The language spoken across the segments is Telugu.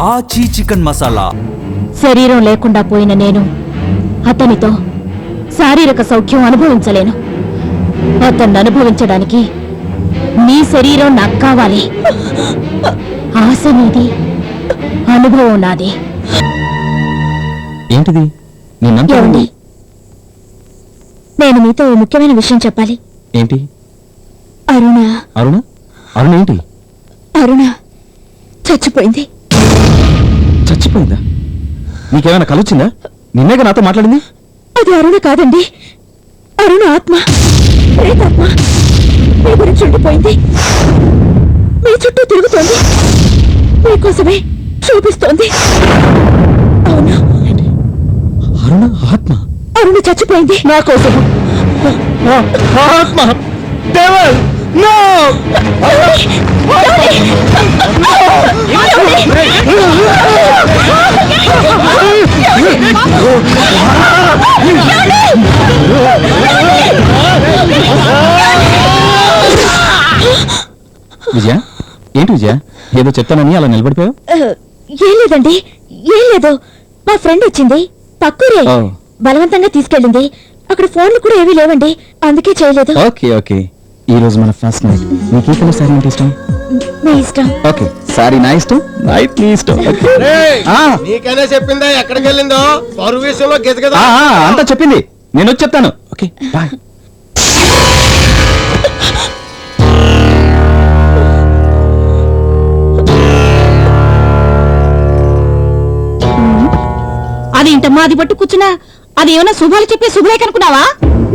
ఆచి చికెన్ మసాలా. శరీరం లేకుండా పోయిన నేను అతనితో శారీరక సౌఖ్యం అనుభవించలేను. అతన్ని అనుభవించడానికి నీ శరీరం నాకు కావాలి. ఆశ నీది, అనుభవం నాది. ఏంటిది? ఏమండి, నేను మీతో ఓ ముఖ్యమైన విషయం చెప్పాలి. ఏంటి? అరుణ అరుణ అరుణ ఏంటి? అరుణ చచ్చిపోయింది. చచ్చిపోయిందా? నీకేమైనా కలొచ్చిందా? నిన్నేగా నాతో మాట్లాడింది. అది అరుణ కాదండి, అరుణ ఆత్మ, ప్రేతాత్మ. మీ గురించి ఉండిపోయింది, మీ చుట్టూ తిరుగుతోంది, మీకోసమే చూపిస్తోంది. అవును, అరుణ ఆత్మ. అరుణ చచ్చిపోయింది నా కోసం. ఆత్మ devil no విజయ, ఏంటి విజయ, ఏదో చెప్తానని అలా నిలబడిపోయావు? ఏం లేదండి, ఏం లేదు. మా ఫ్రెండ్ వచ్చింది, పక్కూరే, బలవంతంగా తీసుకెళ్ళింది. అక్కడ ఫోన్లు కూడా ఏమీ లేవండి, అందుకే చేయలేదు. ఓకే ఓకే, ఈ రోజు మన ఫస్ట్ నైట్. నీకు ఏ కలర్ సారీ అంటే ఇష్టం? మీ ఇష్టం. ఓకే, సారీ నా ఇష్టం, నైట్ నీ ఇష్టం. నీకనే చెప్పిందా ఎక్కడికి వెళ్ళిందో? పరువు విషయంలో గెతగదా అంతా చెప్పింది, నేను వచ్చి చెప్తాను. Okay bye. అది ఇంటమ్మా, అది పట్టు కూర్చున్నా. అది ఏమైనా శుభాలు చెప్పే శుభలేఖ అనుకున్నావా?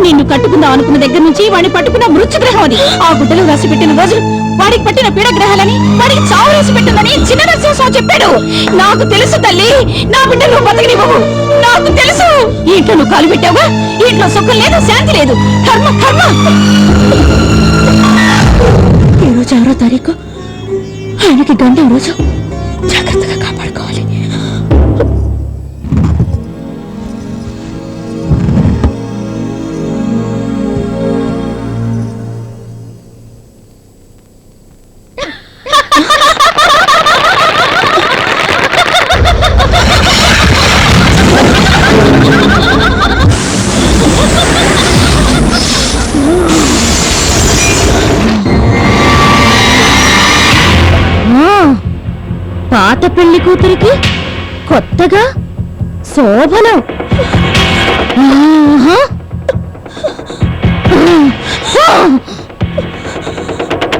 నిన్ను కట్టుకుందాం అనుకున్న దగ్గర నుంచి వాడిని పట్టుకున్న మృత్యుగ్రహం అది. ఆ గుడ్డలో రాసి పెట్టిన రోజులు వాడికి పట్టిన పీడగ్రహాలని, వాడికి చావు రాసి పెట్టిందని చిన్న నరసింహస్వామి చెప్పాడు. నాకు తెలుసు తల్లి, నా బిడ్డను బతకనివ్వవు, నాకు తెలుసు. ఇంట్లో నువ్వు కాలు పెట్టావా? ఇంట్లో సుఖం లేదు, శాంతి లేదు, కర్మ కర్మ. ఈ రోజు 6వ తారీఖు, ఆయనకి గండం రోజు. జాగ్రత్తగా కాపాడుకోవాలి. పాత పెళ్లి కూతురికి కొత్తగా శోభనం.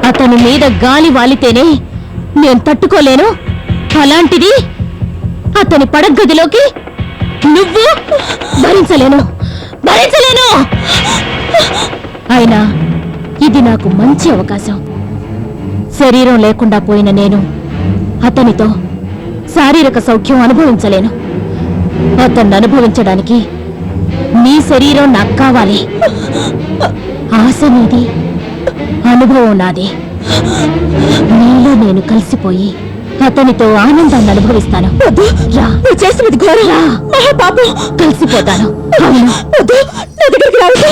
అతని మీద గాలి వాలితేనే నేను తట్టుకోలేను, అలాంటిది అతని పడగదిలోకి నువ్వు. భరించలేను, భరించలేను. అయినా ఇది నాకు మంచి అవకాశం. శరీరం లేకుండా పోయిన నేను అతనితో శారీరక సౌఖ్యం అనుభవించలేను. అతన్ని అనుభవించడానికి నీ శరీరం నాకు కావాలి. ఆశ నీది, అనుభవం నాది. నీలో నేను కలిసిపోయి అతనితో ఆనందాన్ని అనుభవిస్తాను. చేస్తున్నది ఘోరం, పాపం. కలిసిపోతాను. అవును, నా దగ్గరికి రావద్దు.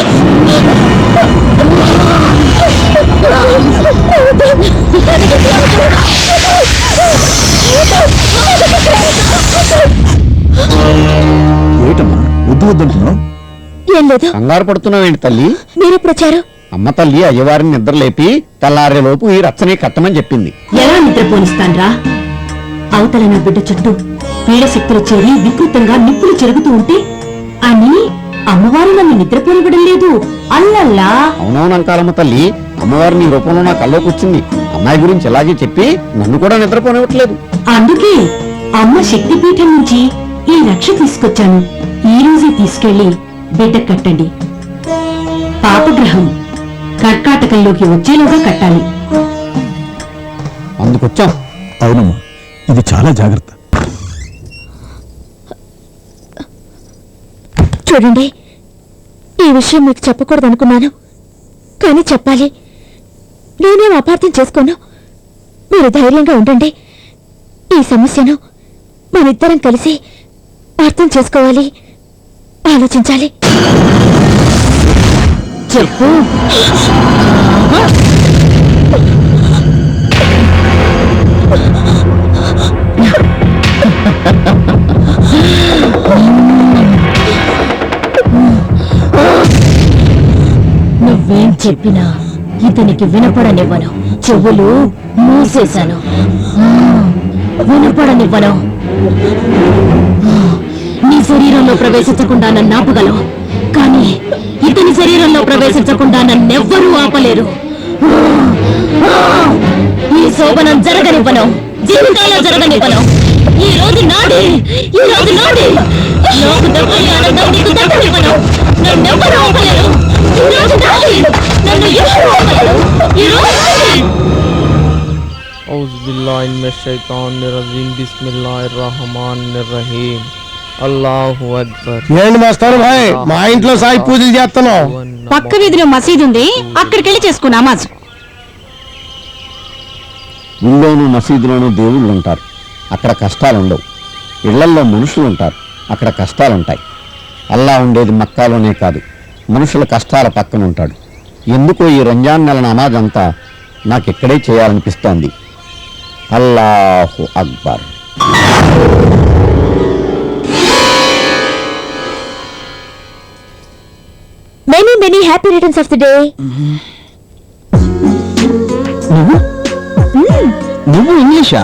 ఏటమ్మా వద్దు వద్దంటున్నావు? ఏం లేదు. కంగారు పడుతున్నావేంటి తల్లి? మీరెప్పుడు వచ్చారు? అమ్మ తల్లి అయ్యవారిని నిద్ర లేపి తెల్లారేలోపు ఈ రచ్చని కట్టమని చెప్పింది. ఎలా నిద్రపోనిస్తాన్రా? అవతల నా బిడ్డ చుట్టూ పీడ శక్తులు చేరి వికృతంగా నిప్పులు చెరుగుతూ ఉంటే అని అమ్మవారు నన్ను నిద్రపోనివ్వడం లేదు. అల్లల్లా. అవునవునంకాలమ్మ తల్లి, అమ్మవారు నీ రూపంలో నా కల్లోకి వచ్చింది. అమ్మాయి గురించి ఎలాగే చెప్పి నన్ను కూడా నిద్రపోనివ్వట్లేదు. అందుకే అమ్మ శక్తిపీఠం నుంచి ఈ రక్ష తీసుకొచ్చాను. ఈ రోజే తీసుకెళ్లి బిడ్డ కట్టండి. పాపగ్రహం కర్కాటకంలోకి వచ్చేలోగా కట్టాలి. అందుకొచ్చాం. అవునమ్మా, ఇది చాలా జాగ్రత్త. చూడండి, ఈ విషయం మీకు చెప్పకూడదు అనుకున్నాను, కానీ చెప్పాలి. నేనేం అపార్థం చేసుకోను. మీరు ధైర్యంగా ఉండండి. ఈ సమస్యను మనిద్దరం కలిసి అర్థం చేసుకోవాలి, ఆలోచించాలి. చెప్పు. చెప్పినా ఇతనికి వినపడనివ్వను. చెవులు మూసేశాను. వినపడనివ్వను. నీ శరీరంలో ప్రవేశించకుండా నన్ను ఆపగలవు, కానీ ఇతని శరీరంలో ప్రవేశించకుండా నన్నెవ్వరూ ఆపలేరు. ఈ శోభనం జరగనివ్వను, జీవితంలో జరగనివ్వను. ఈ రోజు నాది, ఈ రోజు నాది. నాకు దక్కని ఆనందం నీకు దక్కనివ్వను. నన్నెవ్వరూ ఆపలేరు. ఈ రోజు నాది, నన్ను ఎవరూ ఆపలేరు. ఈ రోజు నాది. ఔజుబిల్లాహిమినశ్శైతానిర్రజీం బిస్మిల్లాహిర్రహమానిర్రహీం అల్లాహు అక్బర్. ఏంటి మాస్టర్ భాయ్, మా ఇంట్లో సాయి పూజలు చేస్తున్నావు? పక్క వీధిలో మసీదు ఉంది, అక్కడికి వెళ్ళి చేసుకో నమాజ్. ఊళ్ళోనూ మసీదులోనూ దేవుళ్ళు ఉంటారు, అక్కడ కష్టాలు ఉండవు. ఇళ్లల్లో మనుషులు ఉంటారు, అక్కడ కష్టాలుంటాయి. అల్లా ఉండేది మక్కాలోనే కాదు, మనుషుల కష్టాల పక్కన ఉంటాడు. ఎందుకో ఈ రంజాన్ నెల నమాజ్ అంతా నాకు ఇక్కడే చేయాలనిపిస్తోంది. అల్లాహు అక్బర్. Many many happy returns of the day. నువ్వు ఇంగ్లీషా?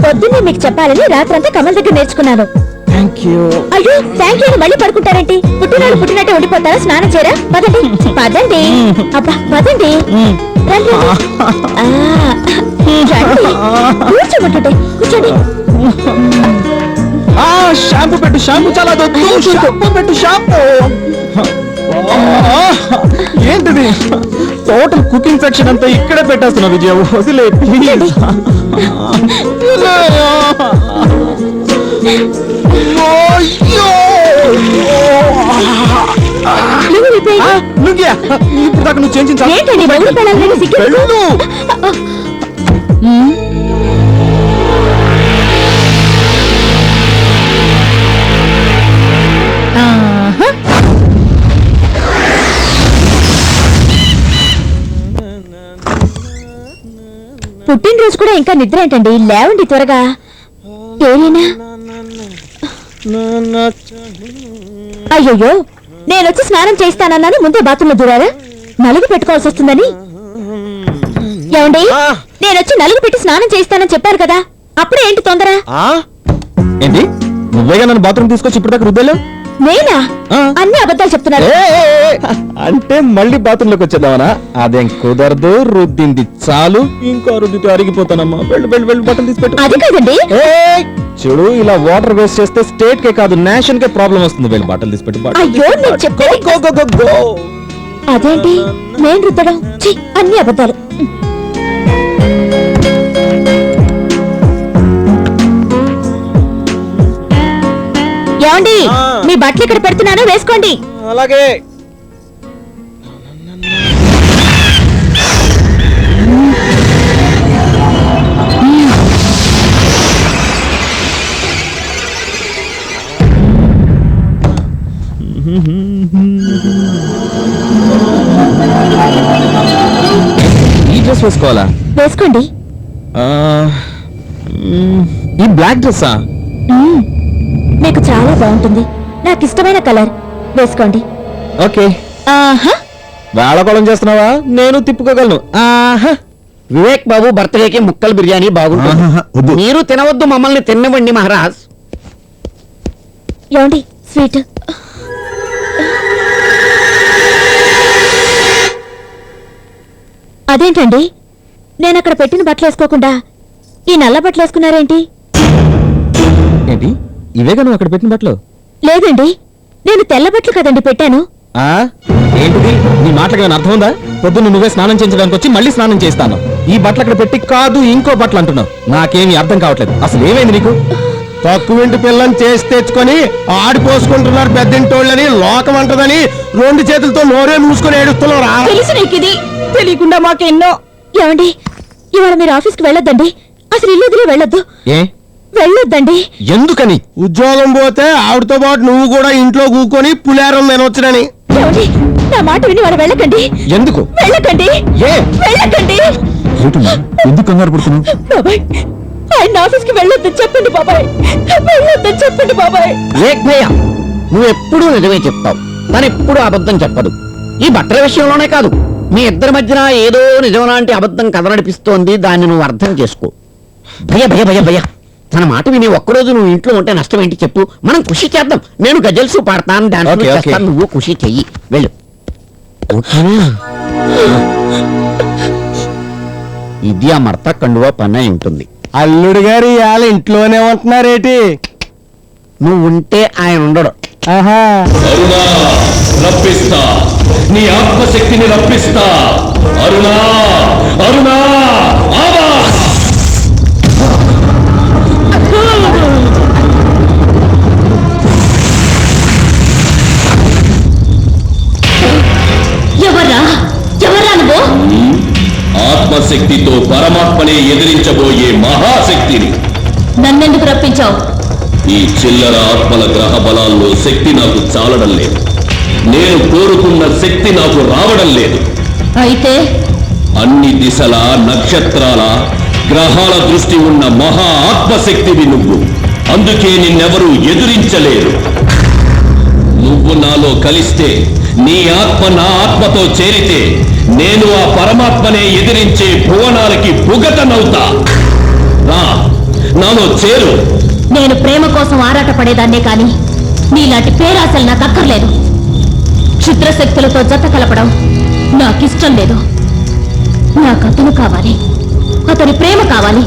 పొద్దున్నే మీకు చెప్పాలని రాత్రంతా కమల్ దగ్గర నేర్చుకున్నాను. Thank you. అయ్యో థ్యాంక్ యూ మళ్ళీ పడుకుంటారేంటి? పుట్టినాడు పుట్టినట్టే ఉండిపోతారా? స్నానం చేయరా? పదండి పదండి. అబ్బా పదండి. రండి, రండి. ఆ, రండి. కూర్చోమంటుంటే కూర్చోండి. షాంపూ పెట్టు, షాంపూ చాలా దొద్దు. షాంపూ పెట్టు, షాంపూ. ఏంటిది? టోటల్ కుకింగ్ సెక్షన్ అంతా ఇక్కడే పెట్టేస్తున్నా విజయ, వదిలే ప్లీజ్. ఇప్పుడు దాకా నువ్వు చేయించాలి. ఏంటండి మొగుడు పిల్లలని సిగ్గు? పుట్టినరోజు కూడా ఇంకా నిద్ర ఏంటండి? లేవండి త్వరగా. ఏమైనా అయ్యయ్యో, నేనొచ్చి స్నానం చేస్తానన్నాను, ముందే బాత్రూంలో దూరారా? నలుగు పెట్టుకోవాల్సి వస్తుందని. ఏమండి, నేనొచ్చి నలుగు పెట్టి స్నానం చేస్తానని చెప్పారు కదా, అప్పుడే ఏంటి తొందర? ఏంటి, నువ్వేగా నన్ను బాత్రూమ్ తీసుకొచ్చి ఇప్పుడు దాకా రుద్దాలు? నేనా? అన్ని అబద్ధాలు చెప్తున్నారు. అంటే మళ్ళీ బాత్రూమ్ లోకి వచ్చేద్దామనా? అదేం కుదరదు, రుద్దింది చాలు. ఇంకో రుద్దితే అరిగిపోతానమ్మా. వెళ్ళు వెళ్ళు వెళ్ళు, బట్టలు తీసి పెట్టు. అది కాదండి. చూడు, ఇలా వాటర్ వేస్ట్ చేస్తే స్టేట్ కే కాదు నేషన్ కే ప్రాబ్లం వస్తుంది. వెళ్ళి బట్టలు తీసి పెట్టు. అయ్యో నేను చెప్పేది. అదేంటి నేను రుద్దడం? ఛీ, అన్ని అబద్ధాలు. ఏమండి, మీ బట్టలు ఇక్కడ పెడుతున్నాను, వేసుకోండి. అలాగే. ఈ డ్రెస్ వేసుకోవాలా? వేసుకోండి. ఈ బ్లాక్ డ్రెస్సా? మీకు చాలా బాగుంటుంది, నాకు ఇష్టమైన కలర్. వేసుకోండి. ఓకే. ఆహా, వేళకోళం చేస్తున్నావా? నేను తిప్పుకోగలను. ఆహా. వివేక్ బాబు బర్త్డేకి ముక్కలు బిర్యానీ బాగుంటుంది. మీరు తినవద్దు, మమ్మల్ని తినవండి మహారాజ్. ఏమండి స్వీట్? అదేంటండి, నేను అక్కడ పెట్టిన బట్టలు వేసుకోకుండా ఈ నల్ల బట్టలు వేసుకున్నారేంటి? ఏంటి, ఇవేగా నువ్వు అక్కడ పెట్టిన బట్టలు? లేదండి, నేను తెల్ల బట్టలు కదండి పెట్టాను. ఏంటిది, నీ మాటలకు ఏమైనా అర్థం ఉందా? పొద్దున్న నువ్వే స్నానం చేయించడానికి వచ్చి మళ్ళీ స్నానం చేస్తాను. ఈ బట్టలు అక్కడ పెట్టి కాదు ఇంకో బట్టలు అంటున్నావు. నాకేమీ అర్థం కావట్లేదు. అసలు ఏమైంది నీకు? తక్కువింటి పిల్లని చేసి తెచ్చుకొని ఆడిపోసుకుంటున్నారు పెద్దింటోళ్ళని, లోకం అంటదని రెండు చేతులతో నోరే మూసుకొని ఏడుస్తున్నారా? తెలుసు నీకు ఇది, తెలియకుండా మాకెన్నో. ఏమండి, ఇవాళ మీరు ఆఫీస్కి వెళ్ళొద్దండి. అసలు ఇల్లు వదిలే వెళ్ళొద్దు. ఏ వెళ్ళొద్దండి. ఎందుకని? ఉద్యోగం పోతే ఆవిడతో పాటు నువ్వు కూడా ఇంట్లో కూకొని పులేరం తినొచ్చునని. ఏమండి, నా మాట విని వాళ్ళు వెళ్ళకండి. ఎందుకు వెళ్ళకండి? ఏ వెళ్ళకండి. ఎందుకు కంగారు పడుతున్నావు? బాబాయ్, ఆయన ఆఫీస్కి వెళ్ళొద్దని చెప్పండి బాబాయ్, వెళ్ళొద్దని చెప్పండి బాబాయ్. వివేక్ భయ్య, నువ్వు ఎప్పుడూ నిజమే చెప్తావు, తను ఎప్పుడూ అబద్ధం చెప్పదు. ఈ బట్టల విషయంలోనే కాదు, మీ ఇద్దరి మధ్యన ఏదో నిజం లాంటి అబద్ధం కథ నడిపిస్తోంది, దాన్ని నువ్వు అర్థం చేసుకో. భయ భయ భయ భయ తన మాట విని ఒక్కరోజు నువ్వు ఇంట్లో ఉంటే నష్టం ఏంటి చెప్పు. మనం ఖుషి చేద్దాం. నేను గజల్స్ పాడతాను, డాన్స్ Okay, okay. చేస్తాను, నువ్వు ఖుషి చెయ్యి. వెళ్ళు. ఓకేనా? ఇది ఆ మర్త కండువా పని అయి ఉంటుంది. అల్లుడు గారు ఇవాళ ఇంట్లోనే ఉంటున్నారేటి? నువ్వు ఉంటే ఆయన ఉండడు. ఆహా, అరుణా రప్పిస్తా, నీ ఆత్మశక్తిని రప్పిస్తా. అరుణా అరుణా ఆవా. ఎవర్రా ఎవర్రా నువ్వు? ఆత్మశక్తితో పరమాత్మనే ఎదిరించబోయే మహాశక్తిని. నన్నెందుకు రప్పించావు? ఈ చిల్లర ఆత్మల గ్రహ బలాల్లో శక్తి నాకు చాలడం లేదు. నేను కోరుకున్న శక్తి నాకు రావడం లేదు. అయితే అన్ని దిశల నక్షత్రాల గ్రహాల దృష్టి ఉన్న మహా ఆత్మశక్తివి నువ్వు. అందుకే నిన్నెవరూ ఎదురించలేరు. నువ్వు నాలో కలిస్తే, నీ ఆత్మ నా ఆత్మతో చేరితే, నేను ఆ పరమాత్మనే ఎదిరించే భువనాలకి భుగతనవుతా. రా, నాలో చేరు. నేను ప్రేమ కోసం ఆరాట పడేదాన్నే కాని నీలాంటి పేరాశలు నాకు అక్కర్లేదు. క్షుద్రశక్తులతో జత కలపడం నాకిష్టం లేదు. నాకు అతను కావాలి, అతని ప్రేమ కావాలి.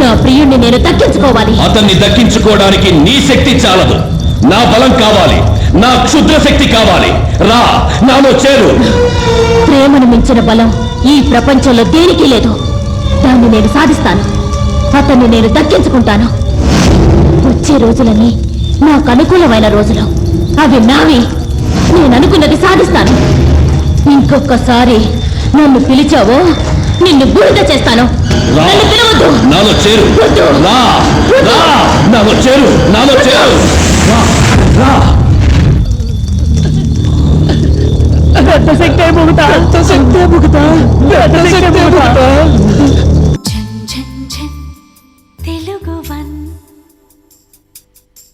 నా ప్రియుణ్ణి నేను దక్కించుకోవాలి. అతన్ని దక్కించుకోవడానికి నీ శక్తి చాలదు. నా బలం కావాలి, నా క్షుద్ర శక్తి కావాలి. రా, నాలో చేరు. ప్రేమను మించిన బలం ఈ ప్రపంచంలో దేనికి లేదు. దాన్ని నేను సాధిస్తాను. అతన్ని నేను దక్కించుకుంటాను. వచ్చే రోజులన్నీ నాకు అనుకూలమైన రోజులు. అవి నావి. నేను అనుకున్నది సాధిస్తాను. ఇంకొకసారి నన్ను పిలిచావో నిన్ను బూడిద చేస్తాను. రా, నన్ను పిలవద్దు. నాలో చేరు. వద్దు. రా, రా, నాలో చేరు, నాలో చేరు. రా, రా. పెద్ద శక్తి అయిపోతా, పెద్ద శక్తి అయిపోతా, పెద్ద శక్తి అయిపోతా.